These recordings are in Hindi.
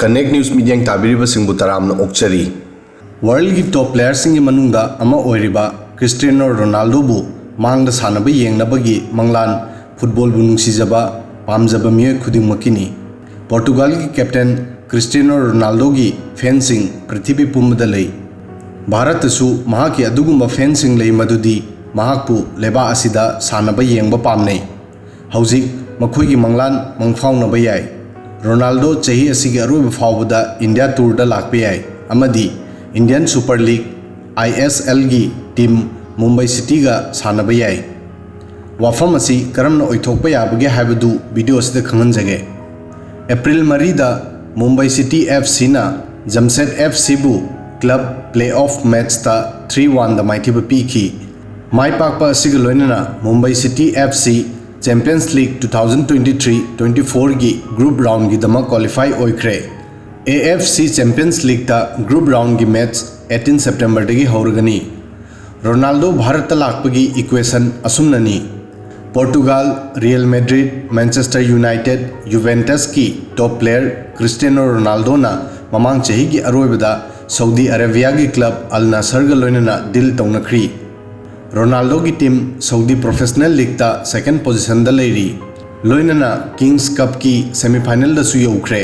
कनेक्ट न्यूज मीडिया ताबीरिबसिंगबु तरामना ओक्चरी वर्ल्ड की टॉप प्लेयर सिंग मनुंगदा अमा ओइरिबा क्रिस्टियानो रोनाल्डो बु मांगदा सानबा येंगनबगी मंगलान फुटबॉल बु नुंगसिजबा पामजबा मियोय खुदिंगमकिनी पोर्तुगाल की कैप्टन क्रिस्टियानो रोनाल्डो की फैंसिंग पृथ्वी पुंबदा लई भारतसु महाकी अदुगुंबा फैंसिंग लई मदुदी महाकपु लेबा असिदा सानबा येंगबा पामनै हौजिक मखोयगी मंगलान मंगफाउनबा याय रोनाल्डो चाही असिगी अरोइबा फावबदा इंडिया टूर दा लाक्पा याय अमदी इंडियन सुपर लीग ISL की टीम मुंबई सिटी का सानबा याय वाफम असी करमना ओइथोकपा याबगे हाइबदु वीडियो असिदा खंगनजगे अप्रैल 3 दा मुंबई सिटी FC ना जमशेद FC बु क्लब प्लेऑफ मैच ता 3-1 दा माइथिबा पीखी माइपाकपा असिगा लोइनना Mumbai city FC champions league 2023-24 की ग्रुप राउंड की दमा क्वालिफाई होइख्रे AFC चैंपियंस लीग ता ग्रुप राउंड की मैच 18 सितंबर दगी हौरगनी रोनाल्डो भारत लाक्पगी इक्वेशन असुमननी Portugal Real Madrid Manchester United Juventus की टॉप प्लेयर क्रिस्टियानो रोनाल्डो ना ममांग चही की अरोइबदा सऊदी अरेबिया की क्लब अल नासर गा लोइनना डील तौनख्री रोनाल्डो की टीम सऊदी प्रोफेशनल लीग ता सेकंड पोजीशन दा लेरी लोइनना किंग्स कप की सेमीफाइनल दसु यौख्रे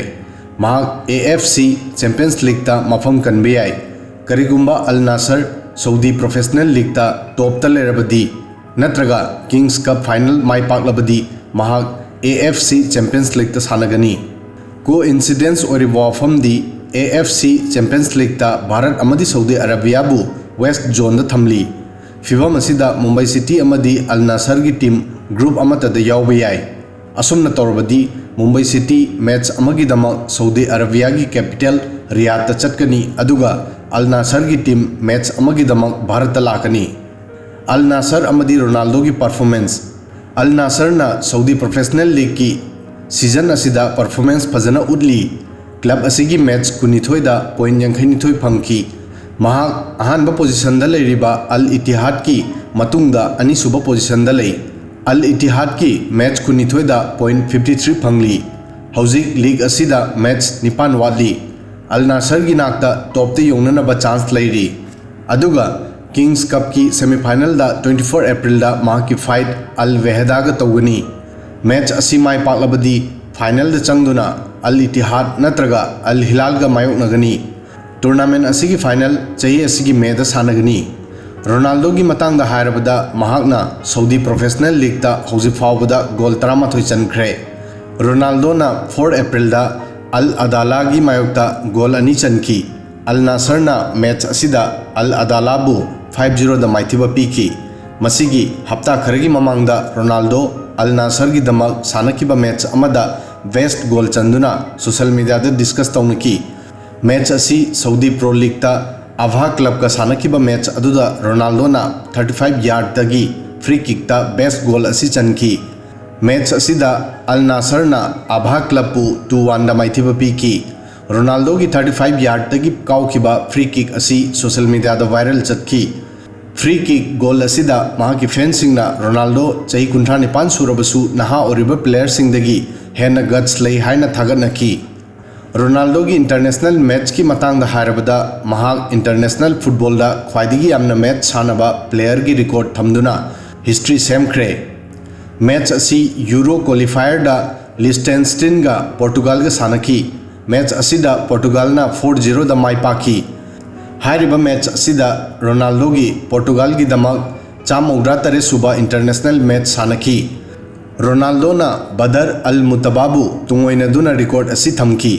माक AFC चैंपियंस लीग ता मफम कनबे याय करिगुंबा अल नासर सऊदी प्रोफेशनल लीग ता टॉप ता लेरबदी नत्रगा किंग्स कप फाइनल माई पाकलबदी महाक AFC चैंपियंस लीग ता सानगनी को इंसिडेंस और वाफम दी AFC चैंपियंस लीग ता भारत अमदी सऊदी अरेबिया बु वेस्ट जोन दा थमली फिवम असिदा मुंबई सिटी अमदी अल नासर की टीम ग्रुप अमतदा यावबा याय असुमना तौरबदी मुंबई सिटी मैच अमगिदमक सऊदी अरेबिया की कैपिटल रियाद चटकनी अदुगा अल नासर की टीम मैच अमगिदमक भारत लाकनी अल नासर अमदी रोनाल्डो की परफॉर्मेंस अल नासर ना सऊदी प्रोफेशनल लीग की सीजन असिदा परफॉर्मेंस फजना उदली क्लब असिगी मैच 19 दा पॉइंट 92 फंकी महाक अहानबा पोजीशन दा लेरिबा अल इतिहाद की मतुंगदा अनिसुबा पोजीशन दा लई अल इतिहाद की मैच 19 दा पॉइंट 53 फंगली हौजिक लीग असिदा मैच 9 वाली अल नासर की नाकता टॉप ते योंगननबा चांस लेरी अदुगा किंग्स कप की सेमीफाइनल दा 24 अप्रैल दा महाकी फाइट अल वेहदा गा तौगनी मैच असी माय पाकलबदी फाइनल दा चंगदुना अल इतिहाद नत्रगा अल हिलाल गा मायोकनगनी टूर्नामेंट असिगी फाइनल चाही असिगी मे दा सानगनी रोनाल्डो की मतंग हायरबदा महाकना सऊदी प्रोफेशनल लीग ता हौजिक फावबदा गोल 13 चनख्रे रोनाल्डो ना 4 अप्रैल दा अल अदाला की मायोकता गोल 2 चनखी अल नासर ना मैच असिदा अल अदाला बु 5-0 दा माइथिबा पीखी मसिगी हप्ता खरगी ममांगदा रोनाल्डो अल नासर की दमक सानकिबा मैच अमदा वेस्ट गोल चंदुना सोशल मीडिया दा डिस्कस तौनकी मैच असी सऊदी प्रो लीग ता आभा क्लब का सानकिबा मैच अदुदा रोनाल्डो ना 35 यार्ड तगी फ्री किक ता बेस्ट गोल असी चनकी मैच असिदा अल नासर ना आभा क्लब पु 2-1 दा माइथिबा पीकी रोनाल्डो की 35 यार्ड तगी काउखिबा फ्री किक असी सोशल मीडिया दा वायरल चतकी फ्री किक गोल असिदा महाकी फैंसिंग ना रोनाल्डो चाही 19 सुरबसु नहा ओरिबा प्लेयर सिंगदगी हेना गट्स लई हाइना थागतनकी रोनाल्डो की इंटरनेशनल मैच की मतंग हायरबदा महाक इंटरनेशनल फुटबॉल दा ख्वाइदिगी यामना मैच सानबा प्लेयर की रिकॉर्ड थमदुना हिस्ट्री सेमख्रे मैच असी यूरो क्वालिफायर दा लिस्टेनस्टीन गा पोर्तुगाल गा सानकी मैच असिदा पोर्तुगाल ना 4-0 दा माई पाखी हायरिबा मैच असिदा रोनाल्डो की पोर्तुगाल की दमक 193 सुबा इंटरनेशनल मैच सानकी रोनाल्डो ना बदर अल मुतबाबु तुंगोइनदुना रिकॉर्ड असी थमकी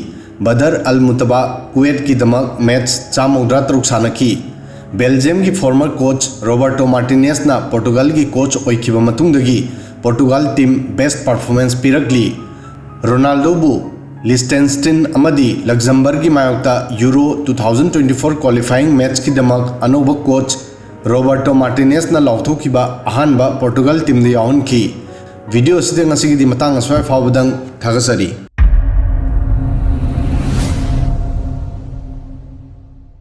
बदर अल मुतबा कुवैत की दमक मैच 193 सानकी बेल्जियम की फॉर्मर कोच रॉबर्टो मार्टिनेज ना पोर्तुगाल की कोच ओइखिबा मतुंगदगी पोर्तुगाल टीम बेस्ट परफॉर्मेंस पिरकली रोनाल्डो बु लिस्टेनस्टीन अमदी लग्जमबर्ग की मायोक्ता यूरो 2024 क्वालिफाइंग मैच की दमक अनोबा कोच रॉबर्टो मार्टिनेज ना लौथोखिबा अहानबा पोर्तुगाल टीम दे याउनखी video असिदे ngasi gi matang aswai fawbadang thagasari।